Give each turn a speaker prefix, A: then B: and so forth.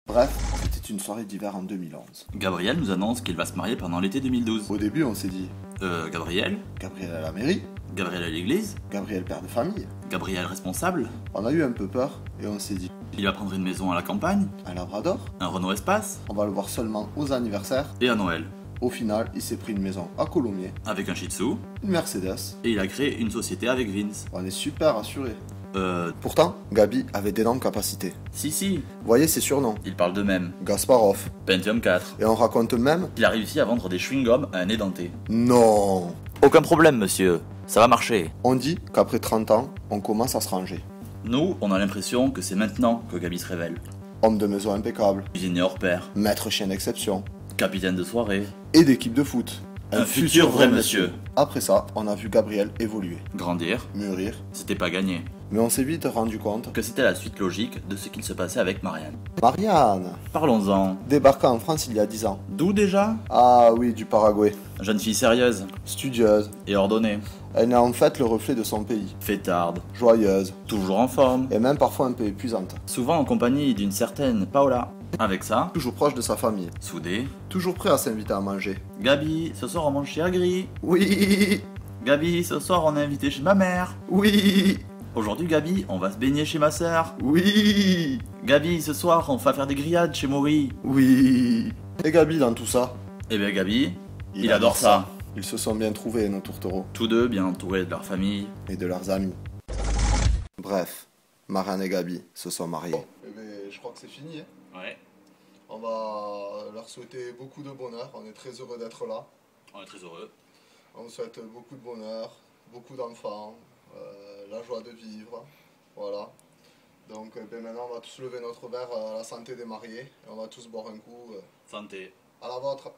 A: Bref, c'était une soirée d'hiver en 2011.
B: Gabriel nous annonce qu'il va se marier pendant l'été 2012.
A: Au début, on s'est dit
B: Gabriel
A: Gabriel à la mairie,
B: Gabriel à l'église
A: Gabriel père de famille.
B: Gabriel responsable.
A: On a eu un peu peur et on s'est dit
B: Il va prendre une maison à la campagne,
A: un Labrador,
B: un Renault Espace
A: on va le voir seulement aux anniversaires.
B: et à Noël.
A: Au final, il s'est pris une maison à Colomiers,
B: Avec un Shih Tzu,
A: une Mercedes.
B: et il a créé une société avec Vince.
A: On est super rassurés.
B: Euh,
A: Pourtant, Gabi avait d'énormes capacités.
B: si,
A: Voyez ses surnoms.
B: il parle d'eux-mêmes.
A: Gasparov.
B: Pentium 4.
A: Et on raconte même
B: Il a réussi à vendre des chewing-gums à un édenté.
A: non.
B: Aucun problème, monsieur. Ça va marcher.
A: On dit qu'après 30 ans, on commence à se ranger.
B: Nous, on a l'impression que c'est maintenant que Gabi se révèle.
A: Homme de maison impeccable,
B: Cuisinier hors pair,
A: maître chien d'exception,
B: capitaine de soirée,
A: et d'équipe de foot.
B: un futur vrai monsieur.
A: Après ça, on a vu Gabriel évoluer,
B: Grandir,
A: mûrir,
B: c'était pas gagné.
A: mais on s'est vite rendu compte
B: Que c'était la suite logique de ce qu'il se passait avec Marianne.
A: Marianne,
B: Parlons-en.
A: débarqua en France il y a 10 ans.
B: D'où déjà?
A: Ah oui, du Paraguay.
B: Jeune fille sérieuse
A: Studieuse,
B: et ordonnée.
A: elle est en fait le reflet de son pays.
B: Fêtarde,
A: Joyeuse,
B: toujours en forme.
A: et même parfois un peu épuisante.
B: Souvent en compagnie d'une certaine Paola. Avec ça,
A: Toujours proche de sa famille,
B: soudé.
A: toujours prêt à s'inviter à manger.
B: Gabi, ce soir on mange chez Agri.
A: Oui,
B: Gabi, ce soir on est invité chez ma mère.
A: oui,
B: Aujourd'hui Gabi, on va se baigner chez ma sœur.
A: oui,
B: Gabi, ce soir on va faire des grillades chez Maury.
A: oui. Et Gabi dans tout ça,
B: Eh bien Gabi, il adore ça.
A: Ils se sont bien trouvés, nos tourtereaux,
B: Tous deux bien entourés de leur famille.
A: et de leurs amis. Bref, Marianne et Gabi se sont mariés. Je crois que c'est fini.
B: Ouais,
A: On va leur souhaiter beaucoup de bonheur. On est très heureux d'être là.
B: on est très heureux.
A: On vous souhaite beaucoup de bonheur, beaucoup d'enfants, la joie de vivre. Voilà. Donc maintenant, on va tous lever notre verre à la santé des mariés. Et on va tous boire un coup.
B: Santé.
A: À la vôtre.